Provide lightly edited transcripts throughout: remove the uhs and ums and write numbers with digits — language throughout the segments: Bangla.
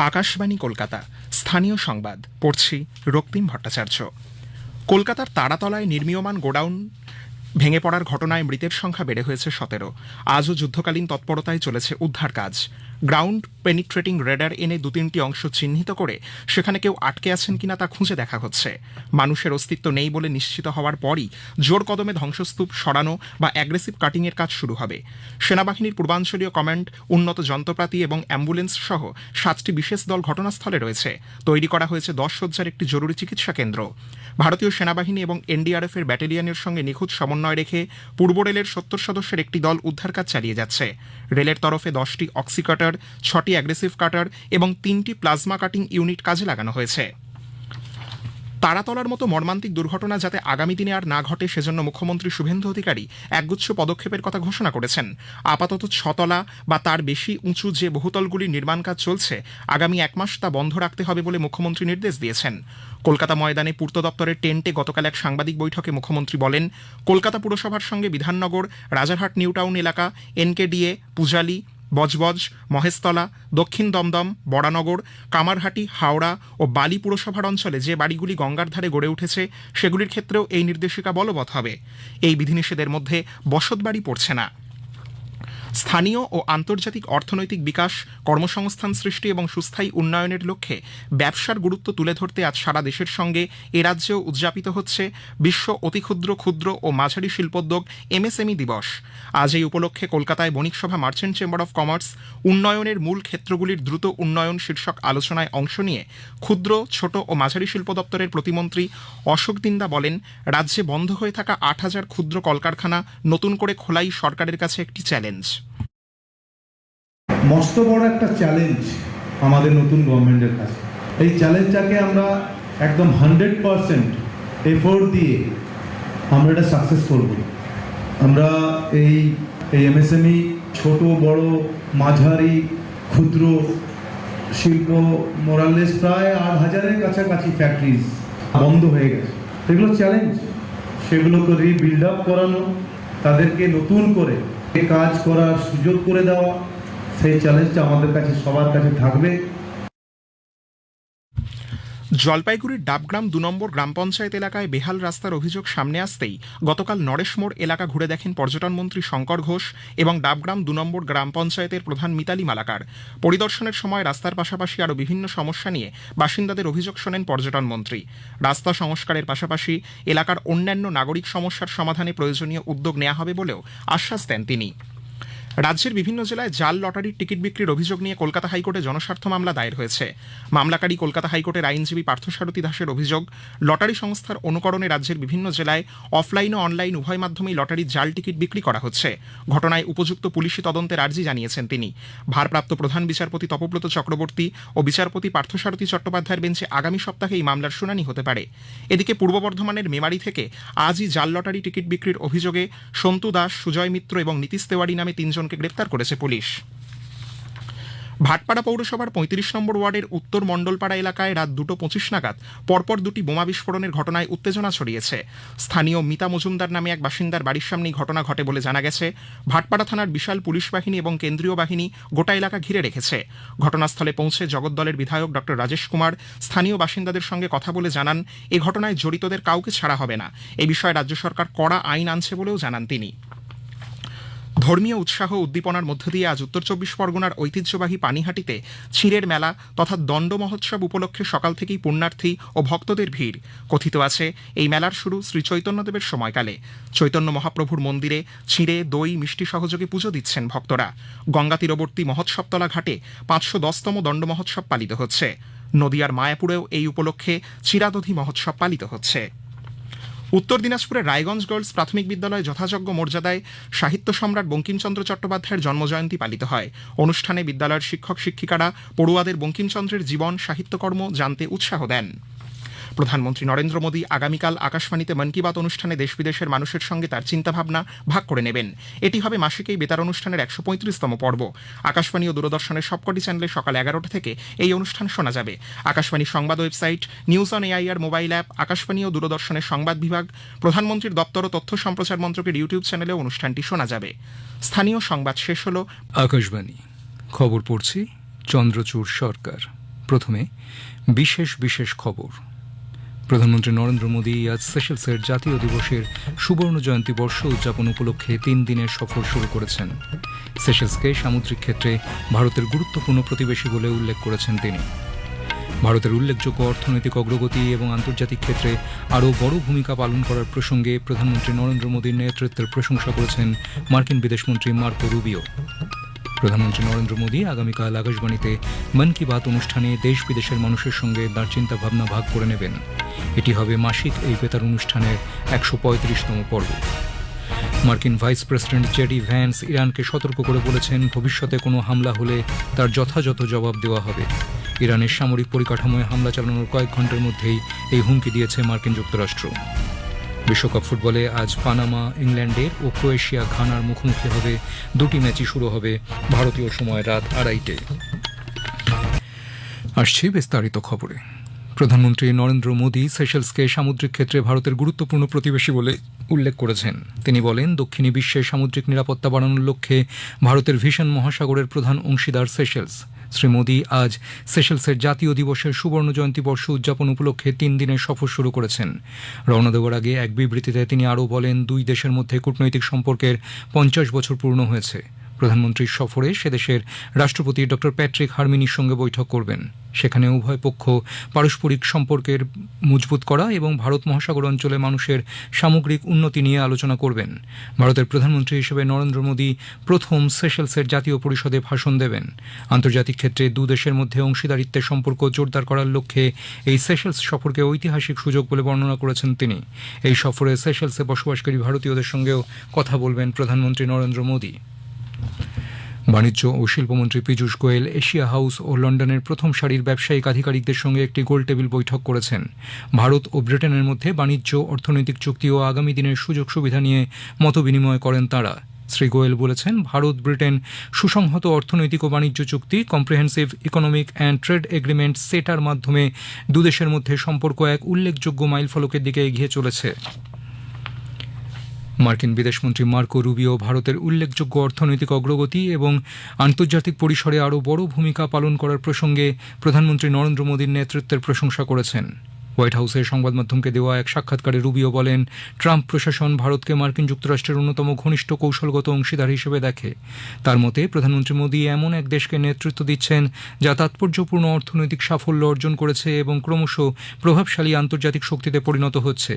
আকাশবাণী কলকাতা, স্থানীয় সংবাদ পড়ছি রক্তিম ভট্টাচার্য। কলকাতার তারাতলায় নির্মীয়মান গোডাউন ভেঙে পড়ার ঘটনায় মৃতের সংখ্যা বেড়ে হয়েছে 17। আজও যুদ্ধকালীন তৎপরতায় চলেছে উদ্ধার কাজ। গ্রাউন্ড পেনিট্রেটিং রেডার এনে 2-3টি অংশ চিহ্নিত করে সেখানে কেউ আটকে আছেন কিনা তা খুঁজে দেখা হচ্ছে। মানুষের অস্তিত্ব নেই বলে নিশ্চিত হওয়ার পরই জোর কদমে ধ্বংসস্তূপ সরানো বা অ্যাগ্রেসিভ কাটিংয়ের কাজ শুরু হবে। সেনাবাহিনীর পূর্বাঞ্চলীয় কমান্ড, উন্নত যন্ত্রপাতি এবং অ্যাম্বুলেন্স সহ 7টি বিশেষ দল ঘটনাস্থলে রয়েছে। তৈরি করা হয়েছে 10 শয্যার একটি জরুরি চিকিৎসা কেন্দ্র। ভারতীয় সেনাবাহিনী এবং এনডিআরএফ এর ব্যাটালিয়নের সঙ্গে নিখুঁত সমন্বয় রেখে পূর্ব রেলের 70 সদস্যের একটি দল উদ্ধার কাজ চালিয়ে যাচ্ছে। রেলের তরফে 10টি অক্সি কাটার, 6টি অ্যাগ্রেসিভ কাটার এবং 3টি প্লাজমা কাটিং ইউনিট কাজে লাগানো হয়েছে। তারাতলার মতো মর্মান্তিক দুর্ঘটনা যাতে আগামী দিনে আর না ঘটে সেজন্য মুখ্যমন্ত্রী শুভেন্দু অধিকারী একগুচ্ছ পদক্ষেপের কথা ঘোষণা করেছেন। আপাতত 6 তলা বা তার বেশি উঁচু যে বহুতলগুলির নির্মাণ কাজ চলছে আগামী 1 মাস তা বন্ধ রাখতে হবে বলে মুখ্যমন্ত্রী নির্দেশ দিয়েছেন। কলকাতা ময়দানে পূর্ত দপ্তরের টেন্টে গতকাল এক সাংবাদিক বৈঠকে মুখ্যমন্ত্রী বলেন, কলকাতা পুরসভার সঙ্গে বিধাননগর, রাজারহাট নিউ টাউন এলাকা, এনকেডিএ, পূজালি, বজবজ, মহেশতলা, দক্ষিণ দমদম, বরানগর, কামারহাটি, হাওড়া ও বালি পুরসভার অঞ্চলে যে বাড়িগুলি গঙ্গার ধারে গড়ে উঠেছে সেগুলির ক্ষেত্রেও এই নির্দেশিকা বলবৎ হবে। এই বিধিনিষেধের মধ্যে বসতবাড়ি পড়ছে না। স্থানীয় ও আন্তর্জাতিক অর্থনৈতিক বিকাশ, কর্মসংস্থান সৃষ্টি এবং সুস্থায়ী উন্নয়নের লক্ষ্যে ব্যবসার গুরুত্ব তুলে ধরতে আজ সারা দেশের সঙ্গে এ রাজ্যেও উদযাপিত হচ্ছে বিশ্ব অতিক্ষুদ্র, ক্ষুদ্র ও মাঝারি শিল্পোদ্যোগ এমএসএমই দিবস। আজ এই উপলক্ষে কলকাতায় বণিক সভা মার্চেন্ট চেম্বার অফ কমার্স উন্নয়নের মূল ক্ষেত্রগুলির দ্রুত উন্নয়ন শীর্ষক আলোচনায় অংশ নিয়ে ক্ষুদ্র, ছোট ও মাঝারি শিল্প দপ্তরের প্রতিমন্ত্রী অশোক দিন্দা বলেন, রাজ্যে বন্ধ হয়ে থাকা 8,000 ক্ষুদ্র কলকারখানা নতুন করে খোলাই সরকারের কাছে একটি চ্যালেঞ্জ। মস্ত বড় একটা চ্যালেঞ্জ আমাদের নতুন গভর্নমেন্টের কাছে। এই চ্যালেঞ্জটাকে আমরা একদম 100% এফোর্ট দিয়ে আমরা এটা সাকসেস করব। আমরা এই এমএসএমই, ছোট বড় মাঝারি ক্ষুদ্র শিল্প মোরালেস প্রায় 8,000-এর কাছাকাছি ফ্যাক্টরিজ বন্ধ হয়ে গেছে। সেগুলো চ্যালেঞ্জ, সেগুলোকে রিবিল্ড আপ করানো, তাদেরকে নতুন করে কাজ করার সুযোগ করে দেওয়া, সেই চ্যালেঞ্জটা আমাদের কাছে সবার কাছে থাকবে। জলপাইগুড়ির ডাবগ্রাম 2 নম্বর গ্রাম পঞ্চায়েত এলাকায় বেহাল রাস্তার অভিযোগ সামনে আসতেই গতকাল নরেশ মোড় এলাকা ঘুরে দেখেন পর্যটন মন্ত্রী শঙ্কর ঘোষ এবং ডাবগ্রাম 2 নম্বর গ্রাম পঞ্চায়েতের প্রধান মিতালি মালাকার। পরিদর্শনের সময় রাস্তার পাশাপাশি আরও বিভিন্ন সমস্যা নিয়ে বাসিন্দাদের অভিযোগ শোনেন পর্যটন মন্ত্রী। রাস্তা সংস্কারের পাশাপাশি এলাকার অন্যান্য নাগরিক সমস্যার সমাধানে প্রয়োজনীয় উদ্যোগ নেওয়া হবে বলেও আশ্বাস দেন তিনি। রাজ্যের বিভিন্ন জেলায় জাল লটারির টিকিট বিক্রির অভিযোগ নিয়ে কলকাতা হাইকোর্টে জনস্বার্থ মামলা দায়ের হয়েছে। মামলাকারী কলকাতা হাইকোর্টের আইনজীবী পার্থসারথী দাসের অভিযোগ, লটারি সংস্থার অনুকরণে রাজ্যের বিভিন্ন জেলায় অফলাইন ও অনলাইন উভয় মাধ্যমেই লটারির জাল টিকিট বিক্রি করা হচ্ছে। ঘটনায় উপযুক্ত পুলিশি তদন্তের আর্জি জানিয়েছেন তিনি। ভারপ্রাপ্ত প্রধান বিচারপতি তপব্রত চক্রবর্তী ও বিচারপতি পার্থসারথী চট্টোপাধ্যায়ের বেঞ্চে আগামী সপ্তাহে এই মামলার শুনানি হতে পারে। এদিকে পূর্ব বর্ধমানের মেমারি থেকে আজই জাল লটারি টিকিট বিক্রির অভিযোগে সন্তু দাস, সুজয় মিত্র এবং নীতিশ তেওয়ারি নামে 3 জনকে গ্রেপ্তার করেছে পুলিশ। ভাটপাড়া পৌরসভার 35 নম্বর ওয়ার্ডের উত্তর মণ্ডলপাড়া এলাকায় রাত 2:25 নাগাদ পরপর 2টি বোমা বিস্ফোরণের ঘটনায় উত্তেজনা ছড়িয়েছে। স্থানীয় মিতা মজুমদার নামে এক বাসিন্দার বাড়ির সামনেই ঘটনা ঘটে বলে জানা গেছে। ভাটপাড়া থানার বিশাল পুলিশ বাহিনী এবং কেন্দ্রীয় বাহিনী গোটা এলাকা ঘিরে রেখেছে। ঘটনাস্থলে পৌঁছে জগদ্দলের বিধায়ক ডক্টর রাজেশ কুমার স্থানীয় বাসিন্দাদের সঙ্গে কথা বলে জানান, এ ঘটনায় জড়িতদের কাউকে ছাড়া হবে না। এ বিষয়ে রাজ্য সরকার কড়া আইন আনছে বলেও জানান তিনি। ধর্মীয় উৎসাহ উদ্দীপনার মধ্য দিয়ে আজ উত্তর 24 পরগনার ঐতিহ্যবাহী পানিহাটিতে ক্ষীরের মেলা তথা দণ্ড মহোৎসব উপলক্ষে সকাল থেকেই পুণ্যার্থী ও ভক্তদের ভিড়। কথিত আছে, এই মেলার শুরু শ্রী চৈতন্যদেবের সময়কালে। চৈতন্য মহাপ্রভুর মন্দিরে চিঁড়ে, দই, মিষ্টি সহযোগে পুজো দিচ্ছেন ভক্তরা। গঙ্গা তীরবর্তী মহোৎসবতলা ঘাটে 510তম দণ্ড মহোৎসব পালিত হচ্ছে। নদিয়ার মায়াপুরেও এই উপলক্ষে চিরাদধি মহোৎসব পালিত হচ্ছে। উত্তর দিনাজপুরের রায়গঞ্জ গার্লস প্রাথমিক বিদ্যালয়ে যথাযোগ্য মর্যাদায় সাহিত্য সম্রাট বঙ্কিমচন্দ্র চট্টোপাধ্যায়ের জন্মজয়ন্তী পালিত হয়। অনুষ্ঠানে বিদ্যালয়ের শিক্ষক শিক্ষিকারা পড়ুয়াদের বঙ্কিমচন্দ্রের জীবন, সাহিত্যকর্ম জানতে উৎসাহ দেন। প্রধানমন্ত্রী নরেন্দ্র মোদী আগামীকাল আকাশবাণীতে মন কি বাত অনুষ্ঠানে দেশ বিদেশের মানুষের সঙ্গে তার চিন্তাভাবনা ভাগ করে নেবেন। এটি হবে মাসিক এই বেতার অনুষ্ঠানের 135তম পর্ব। আকাশবাণী ও দূরদর্শনের সবকটি চ্যানেলে সকাল 11টা থেকে এই অনুষ্ঠান শোনা যাবে। আকাশবাণী সংবাদ website, news on AIR mobile app, Akashvani ও দূরদর্শনের সংবাদ বিভাগ, প্রধানমন্ত্রীর দপ্তর ও তথ্য সম্প্রচার মন্ত্রকের ইউটিউব চ্যানেলেও অনুষ্ঠানটি শোনা যাবে। স্থানীয় সংবাদ শেষ হল। আকাশবাণী খবর পড়ছি চন্দ্রচূড় সরকার। প্রথমে বিশেষ খবর। প্রধানমন্ত্রী নরেন্দ্র মোদী আজ সেশেলসের জাতীয় দিবসের সুবর্ণ জয়ন্তী বর্ষ উদযাপন উপলক্ষে 3 দিনের সফর শুরু করেছেন। সেশেলসকে সামুদ্রিক ক্ষেত্রে ভারতের গুরুত্বপূর্ণ প্রতিবেশী বলে উল্লেখ করেছেন তিনি। ভারতের উল্লেখযোগ্য অর্থনৈতিক অগ্রগতি এবং আন্তর্জাতিক ক্ষেত্রে আরও বড় ভূমিকা পালন করার প্রসঙ্গে প্রধানমন্ত্রী নরেন্দ্র মোদীর নেতৃত্বের প্রশংসা করেছেন মার্কিন বিদেশমন্ত্রী মার্কো রুবিও। প্রধানমন্ত্রী নরেন্দ্র মোদী আগামীকাল আকাশবাণীতে মন কি বাত অনুষ্ঠানে দেশ বিদেশের মানুষের সঙ্গে তাঁর চিন্তাভাবনা ভাগ করে নেবেন। এটি হবে মাসিক এই বেতার অনুষ্ঠানের 135তম পর্ব। মার্কিন ভাইস প্রেসিডেন্ট জেডি ভ্যান্স ইরানকে সতর্ক করে বলেছেন, ভবিষ্যতে কোনো হামলা হলে তার যথাযথ জবাব দেওয়া হবে। ইরানের সামরিক পরিকাঠামোয় হামলা চালানোর কয়েক ঘন্টার মধ্যেই এই হুমকি দিয়েছে মার্কিন যুক্তরাষ্ট্র। বিশ্বকাপ ফুটবলে আজ পানামা ইংল্যান্ডের ও ক্রোয়েশিয়া ঘানার মুখোমুখি হবে। 2টি ম্যাচই শুরু হবে ভারতীয় সময় রাত 2:30টায়। আসছি বিস্তারিত খবরে। প্রধানমন্ত্রী নরেন্দ্র মোদী সেশেলসকে সামুদ্রিক ক্ষেত্রে ভারতের গুরুত্বপূর্ণ প্রতিবেশী বলে উল্লেখ করেছেন। তিনি বলেন, দক্ষিণী বিশ্বে সামুদ্রিক নিরাপত্তা বাড়ানোর লক্ষ্যে ভারতের ভিশন মহাসাগরের প্রধান অংশীদার সেশেলস। শ্রী মোদী আজ সেশেলসের জাতীয় দিবসের সুবর্ণ জয়ন্তী বর্ষ উদযাপন উপলক্ষে 3 দিনের সফর শুরু করেছেন। রওনা দেওয়ার আগে এক বিবৃতিতে তিনি আরও বলেন, 2 দেশের মধ্যে কূটনৈতিক সম্পর্কের 50 বছর পূর্ণ হয়েছে। প্রধানমন্ত্রীর সফরে সেদেশের রাষ্ট্রপতি ড প্যাট্রিক হারমিনির সঙ্গে বৈঠক করবেন। সেখানে উভয় পক্ষ পারস্পরিক সম্পর্কের মজবুত করা এবং ভারত মহাসাগর অঞ্চলে মানুষের সামগ্রিক উন্নতি নিয়ে আলোচনা করবেন। ভারতের প্রধানমন্ত্রী হিসেবে নরেন্দ্র মোদী প্রথম সেশেলসের জাতীয় পরিষদে ভাষণ দেবেন। আন্তর্জাতিক ক্ষেত্রে 2 দেশের মধ্যে অংশীদারিত্বের সম্পর্ক জোরদার করার লক্ষ্যে এই সেশেলস সফরকে ঐতিহাসিক সুযোগ বলে বর্ণনা করেছেন তিনি। এই সফরে সেশেলসে বসবাসকারী ভারতীয়দের সঙ্গেও কথা বলবেন প্রধানমন্ত্রী নরেন্দ্র মোদী। বাণিজ্য ও শিল্পমন্ত্রী পীযূষ গোয়েল এশিয়া হাউস ও লন্ডনের প্রথম সারির ব্যবসায়িক আধিকারিকদের সঙ্গে একটি গোলটেবিল বৈঠক করেছেন। ভারত ও ব্রিটেনের মধ্যে বাণিজ্য, অর্থনৈতিক চুক্তি ও আগামী দিনের সুযোগ সুবিধা নিয়ে মতবিনিময় করেন তাঁরা। শ্রী গোয়েল বলেছেন, ভারত ব্রিটেন সুসংহত অর্থনৈতিক ও বাণিজ্য চুক্তি comprehensive economic and trade agreement সেটার মাধ্যমে 2 দেশের মধ্যে সম্পর্ক এক উল্লেখযোগ্য মাইলফলকের দিকে এগিয়ে চলেছে। মার্কিন বিদেশমন্ত্রী মার্কো রুবিও ভারতের উল্লেখযোগ্য অর্থনৈতিক অগ্রগতি এবং আন্তর্জাতিক পরিসরে আরও বড় ভূমিকা পালন করার প্রসঙ্গে প্রধানমন্ত্রী নরেন্দ্র মোদীর নেতৃত্বের প্রশংসা করেছেন। হোয়াইট হাউসে সংবাদ মাধ্যমকে দেওয়া এক সাক্ষাৎকারে রুবিও বলেন, ট্রাম্প প্রশাসন ভারতকে মার্কিন যুক্তরাষ্ট্রের অন্যতম ঘনিষ্ঠ কৌশলগত অংশীদার হিসেবে দেখে। তার মতে, প্রধানমন্ত্রী মোদী এমন এক দেশকে নেতৃত্ব দিচ্ছেন যা তাৎপর্যপূর্ণ অর্থনৈতিক সাফল্য অর্জন করেছে এবং ক্রমশ প্রভাবশালী আন্তর্জাতিক শক্তিতে পরিণত হচ্ছে।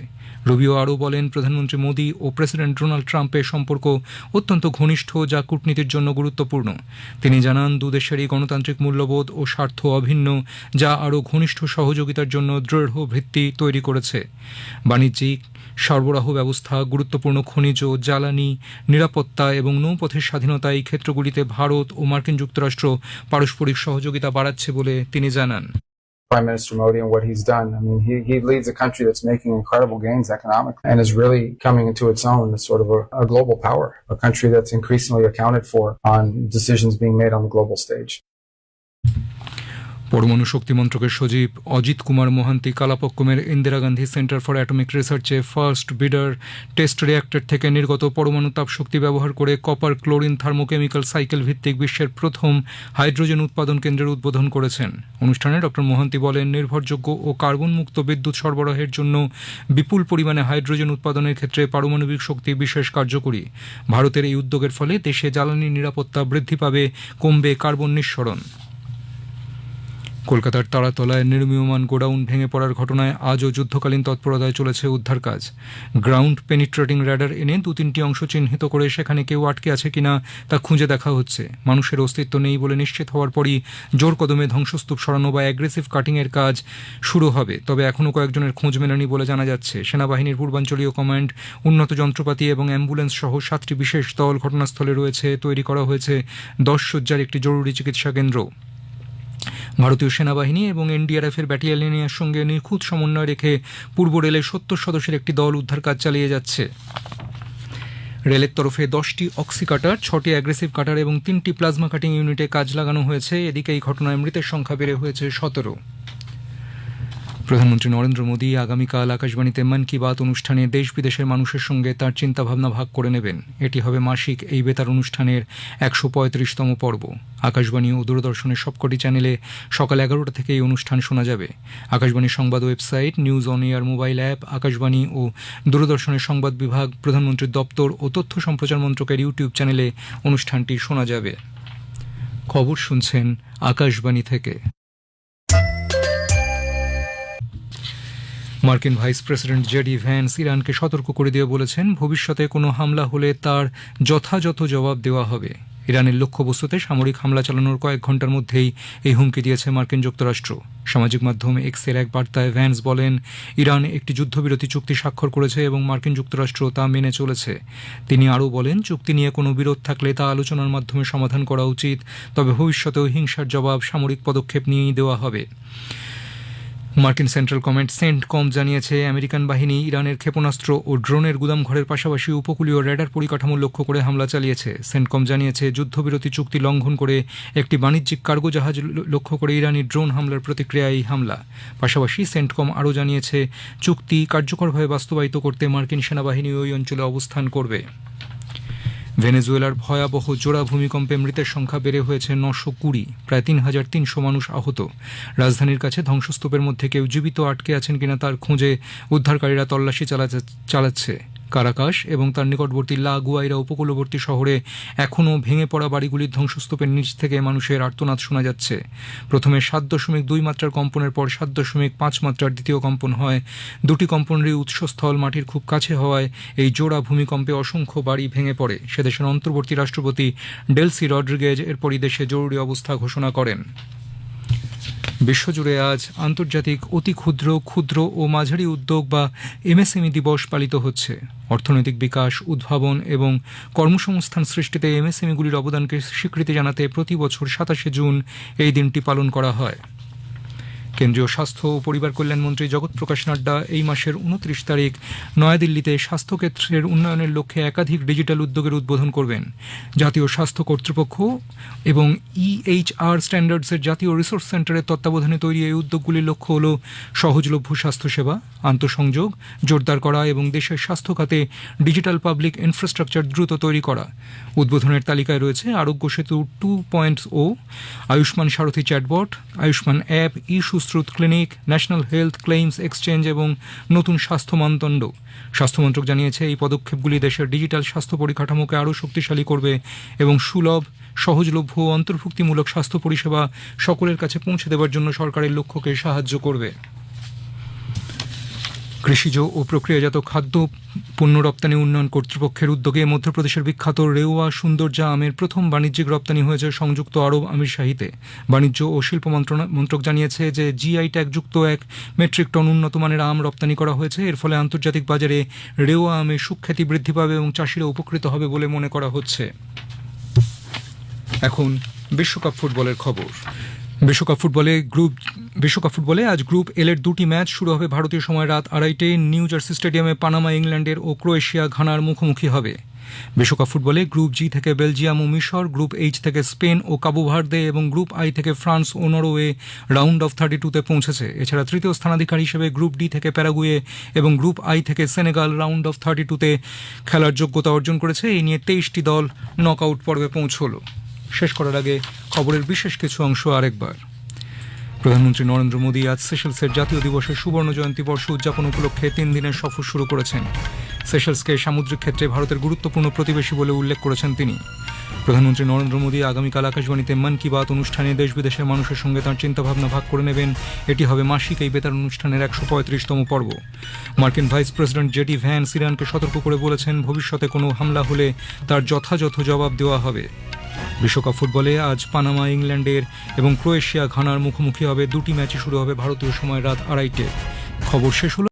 রুবিও আরও বলেন, প্রধানমন্ত্রী মোদী ও প্রেসিডেন্ট ডোনাল্ড ট্রাম্পের সম্পর্ক অত্যন্ত ঘনিষ্ঠ, যা কূটনীতির জন্য গুরুত্বপূর্ণ। তিনি জানান, 2 দেশেরই গণতান্ত্রিক মূল্যবোধ ও স্বার্থ অভিন্ন, যা আরও ঘনিষ্ঠ সহযোগিতার জন্য দৃঢ় ভিত্তি তৈরি করেছে। বাণিজ্যিক সরবরাহ ব্যবস্থা, গুরুত্বপূর্ণ খনিজ, জ্বালানি, নিরাপত্তা এবং নৌপথের স্বাধীনতা এই ক্ষেত্রগুলিতে ভারত ও মার্কিন যুক্তরাষ্ট্র পারস্পরিক সহযোগিতা বাড়াচ্ছে বলে তিনি জানান। Prime Minister Modi and what he's done. I mean, he leads a country that's making incredible gains economically and is really coming into its own as sort of a global power, a country that's increasingly accounted for on decisions being made on the global stage. পরমাণু শক্তি মন্ত্রকের সচিব অজিত কুমার মোহান্তি কালাপক্কমের Indira Gandhi centre for atomic রিসার্চে ফার্স্ট বিডার টেস্ট রিঅ্যাক্টর থেকে নির্গত পরমাণু তাপশক্তি ব্যবহার করে কপার ক্লোরিন থার্মোকেমিক্যাল সাইকেল ভিত্তিক বিশ্বের প্রথম হাইড্রোজেন উৎপাদন কেন্দ্রের উদ্বোধন করেছেন। অনুষ্ঠানে ড মোহান্তি বলেন, নির্ভরযোগ্য ও কার্বন মুক্ত বিদ্যুৎ সরবরাহের জন্য বিপুল পরিমাণে হাইড্রোজেন উৎপাদনের ক্ষেত্রে পারমাণবিক শক্তি বিশেষ কার্যকরী। ভারতের এই উদ্যোগের ফলে দেশে জ্বালানি নিরাপত্তা বৃদ্ধি পাবে, কমবে কার্বন নিঃসরণ। কলকাতার তারাতলায় নির্মীয়মান গোডাউন ভেঙে পড়ার ঘটনায় আজও যুদ্ধকালীন তৎপরতায় চলেছে উদ্ধার কাজ। গ্রাউন্ড পেনিট্রেটিং র্যাডার এনে 2-3টি অংশ চিহ্নিত করে সেখানে কেউ আটকে আছে কিনা তা খুঁজে দেখা হচ্ছে। মানুষের অস্তিত্ব নেই বলে নিশ্চিত হওয়ার পরই জোর কদমে ধ্বংসস্তূপ সরানো বা অ্যাগ্রেসিভ কাটিংয়ের কাজ শুরু হবে। তবে এখনও কয়েকজনের খোঁজ মেলেনি বলে জানা যাচ্ছে। সেনাবাহিনীর পূর্বাঞ্চলীয় কমান্ড, উন্নত যন্ত্রপাতি এবং অ্যাম্বুলেন্স সহ 7টি বিশেষ দল ঘটনাস্থলে রয়েছে। তৈরি করা হয়েছে 10 শয্যার একটি জরুরি চিকিৎসা কেন্দ্র। ভারতীয় সেনাবাহিনী এবং এনডিআরএফের ব্যাটালিয়নের সঙ্গে নিখুঁত সমন্বয় রেখে পূর্ব রেলের 70 সদস্যের একটি দল উদ্ধার কাজ চালিয়ে যাচ্ছে। রেলের তরফে 10টি অক্সি কাটার, 6টি অ্যাগ্রেসিভ কাটার এবং 3টি প্লাজমা কাটিং ইউনিটে কাজ লাগানো হয়েছে। এদিকে এই ঘটনায় মৃতের সংখ্যা বেড়ে হয়েছে 17। প্রধানমন্ত্রী নরেন্দ্র মোদী আগামীকাল আকাশবাণীতে মন কি বাত অনুষ্ঠানে দেশ বিদেশের মানুষের সঙ্গে তার চিন্তাভাবনা ভাগ করে নেবেন। এটি হবে মাসিক এই বেতার অনুষ্ঠানের ১৩৫তম পর্ব। আকাশবাণী ও দূরদর্শনের সবকটি চ্যানেলে সকাল ১১টা থেকে এই অনুষ্ঠান শোনা যাবে। আকাশবাণীর সংবাদ website, news on air mobile app, Akashvani ও দূরদর্শনের সংবাদ বিভাগ, প্রধানমন্ত্রীর দপ্তর ও তথ্য সম্প্রচার মন্ত্রকের ইউটিউব চ্যানেলে অনুষ্ঠানটি শোনা যাবে। খবর শুনছেন আকাশবাণী থেকে। মার্কিন ভাইস প্রেসিডেন্ট জেডি ভ্যান্স ইরানকে সতর্ক করে দিয়ে বলেছেন, ভবিষ্যতে কোনো হামলা হলে তার যথাযথ জবাব দেওয়া হবে। ইরানের লক্ষ্যবস্তুতে সামরিক হামলা চালানোর কয়েক ঘন্টার মধ্যেই এই হুমকি দিয়েছে মার্কিন যুক্তরাষ্ট্র। সামাজিক মাধ্যম এক্সের এক বার্তায় ভ্যান্স বলেন, ইরান একটি যুদ্ধবিরতি চুক্তি স্বাক্ষর করেছে এবং মার্কিন যুক্তরাষ্ট্র তা মেনে চলেছে। তিনি আরও বলেন, চুক্তি নিয়ে কোনো বিরোধ থাকলে তা আলোচনার মাধ্যমে সমাধান করা উচিত, তবে ভবিষ্যতেও হিংসার জবাব সামরিক পদক্ষেপ নিয়েই দেওয়া হবে। মার্কিন সেন্ট্রাল কমান্ড সেন্টকম জানিয়েছে, আমেরিকান বাহিনী ইরানের ক্ষেপণাস্ত্র ও ড্রোনের গুদামঘরের পাশাপাশি উপকূলীয় রেডার পরিকাঠামো লক্ষ্য করে হামলা চালিয়েছে। সেন্টকম জানিয়েছে, যুদ্ধবিরতি চুক্তি লঙ্ঘন করে একটি বাণিজ্যিক কার্গো জাহাজ লক্ষ্য করে ইরানি ড্রোন হামলার প্রতিক্রিয়া এই হামলা। পাশাপাশি সেন্টকম আরও জানিয়েছে, চুক্তি কার্যকরভাবে বাস্তবায়িত করতে মার্কিন সেনাবাহিনী ওই অঞ্চলে অবস্থান করবে। ভেনেজুয়েলার ভয়াবহ জোড়া ভূমিকম্পে মৃতের সংখ্যা বেড়ে হয়েছে ৯২০, প্রায় ৩৩০০ মানুষ আহত। রাজধানীর কাছে ধ্বংসস্তূপের মধ্যে কেউ জীবিত আটকে আছেন কিনা তার খোঁজে উদ্ধারকারীরা তল্লাশি চালাচ্ছে। কারাকাশ এবং তার নিকটবর্তী লা গুয়াইরা উপকূলবর্তী শহরে এখনও ভেঙে পড়া বাড়িগুলির ধ্বংসস্তূপের নিচ থেকে মানুষের আর্তনাদ শোনা যাচ্ছে। প্রথমে ৭.২ মাত্রার কম্পনের পর ৭.৫ মাত্রার দ্বিতীয় কম্পন হয়। দুটি কম্পনেরই উৎসস্থল মাটির খুব কাছে হওয়ায় এই জোড়া ভূমিকম্পে অসংখ্য বাড়ি ভেঙে পড়ে। সেদেশের অন্তর্বর্তী রাষ্ট্রপতি ডেলসি রড্রিগেজ এরপরই দেশে জরুরি অবস্থা ঘোষণা করেন। বিশ্বজুড়ে আজ আন্তর্জাতিক অতি ক্ষুদ্র, ক্ষুদ্র ও মাঝারি উদ্যোগ বা এমএসএমই দিবস পালিত হচ্ছে। অর্থনৈতিক বিকাশ, উদ্ভাবন এবং কর্মসংস্থান সৃষ্টিতে এমএসএমইগুলির অবদানকে স্বীকৃতি জানাতে প্রতি বছর ২৭শে জুন এই দিনটি পালন করা হয়। কেন্দ্রীয় স্বাস্থ্য ও পরিবার কল্যাণমন্ত্রী জগৎ প্রকাশ নাড্ডা এই মাসের ২৯ তারিখ নয়াদিল্লিতে স্বাস্থ্যক্ষেত্রের উন্নয়নের লক্ষ্যে একাধিক ডিজিটাল উদ্যোগের উদ্বোধন করবেন। জাতীয় স্বাস্থ্য কর্তৃপক্ষ এবং EHR স্ট্যান্ডার্ডসের জাতীয় রিসোর্স সেন্টারের তত্ত্বাবধানে তৈরি এই উদ্যোগগুলির লক্ষ্য হল সহজলভ্য স্বাস্থ্যসেবা, আন্তঃসংযোগ জোরদার করা এবং দেশের স্বাস্থ্য খাতে ডিজিটাল পাবলিক ইনফ্রাস্ট্রাকচার দ্রুত তৈরি করা। উদ্বোধনের তালিকায় রয়েছে Aarogya Setu 2.0, Ayushman Sarathi chatbot, Ayushman app, Sushruta clinic, national health claims exchange এবং নতুন স্বাস্থ্য মানদণ্ড। স্বাস্থ্যমন্ত্রক জানিয়েছে, এই পদক্ষেপগুলি দেশের ডিজিটাল স্বাস্থ্য পরিকাঠামোকে আরও শক্তিশালী করবে এবং সুলভ, সহজলভ্য ও অন্তর্ভুক্তিমূলক স্বাস্থ্য পরিষেবা সকলের কাছে পৌঁছে দেওয়ার জন্য সরকারের লক্ষ্যকে সাহায্য করবে। কৃষিজ ও প্রক্রিয়াজাত খাদ্য পণ্য রপ্তানি উন্নয়ন কর্তৃপক্ষের উদ্যোগে মধ্যপ্রদেশের বিখ্যাত রেওয়া সুন্দরজা আমের প্রথম বাণিজ্যিক রপ্তানি হয়েছে সংযুক্ত আরব আমিরশাহিতে। বাণিজ্য ও শিল্প মন্ত্রক জানিয়েছে যে জিআই ট্যাগযুক্ত ১ মেট্রিক টন উন্নত মানের আম রপ্তানি করা হয়েছে। এর ফলে আন্তর্জাতিক বাজারে রেওয়া আমের সুখ্যাতি বৃদ্ধি পাবে এবং চাষিরা উপকৃত হবে বলে মনে করা হচ্ছে। এখন বিশ্বকাপ ফুটবলের খবর। বিশ্বকাপ ফুটবলে আজ গ্রুপ এলের দুটি ম্যাচ শুরু হবে ভারতীয় সময় রাত ২:৩০টায়। নিউ জার্সি স্টেডিয়ামে পানামা ইংল্যান্ডের ও ক্রোয়েশিয়া ঘানার মুখোমুখি হবে। বিশ্বকাপ ফুটবলে গ্রুপ জি থেকে বেলজিয়াম ও মিশর, গ্রুপ এইচ থেকে স্পেন ও কাবো ভার্দে এবং গ্রুপ আই থেকে ফ্রান্স ও নরওয়ে রাউন্ড অফ 32-তে পৌঁছেছে। এছাড়া তৃতীয় স্থানাধিকারী হিসেবে গ্রুপ ডি থেকে প্যারাগুয়ে এবং গ্রুপ আই থেকে সেনেগাল রাউন্ড অফ 32-তে খেলার যোগ্যতা অর্জন করেছে। এই নিয়ে 23টি দল নকআউট পর্বে পৌঁছল। শেষ করার আগে খবরের বিশেষ কিছু অংশ আরেকবার। প্রধানমন্ত্রী নরেন্দ্র মোদী আজ সেশেলসের জাতীয় দিবসের সুবর্ণ জয়ন্তী বর্ষ উদযাপন উপলক্ষে ৩ দিনের সফর শুরু করেছেন। সেশেলসকে সামুদ্রিক ক্ষেত্রে ভারতের গুরুত্বপূর্ণ প্রতিবেশী বলে উল্লেখ করেছেন তিনি। প্রধানমন্ত্রী নরেন্দ্র মোদী আগামীকাল আকাশবাণীতে মন কি বাত অনুষ্ঠানে দেশ বিদেশের মানুষের সঙ্গে তাঁর চিন্তাভাবনা ভাগ করে নেবেন। এটি হবে মাসিক এই বেতার অনুষ্ঠানের ১৩৫তম পর্ব। মার্কিন ভাইস প্রেসিডেন্ট জেডি ভ্যান্স ইরানকে সতর্ক করে বলেছেন, ভবিষ্যতে কোনো হামলা হলে তার যথাযথ জবাব দেওয়া হবে। বিশ্বকাপ ফুটবলে আজ পানামা ইংল্যান্ডের এবং ক্রোয়েশিয়া ঘানার মুখোমুখি হবে। দুটি ম্যাচই শুরু হবে ভারতীয় সময় রাত ২:৩০টায়। খবর শেষ হল।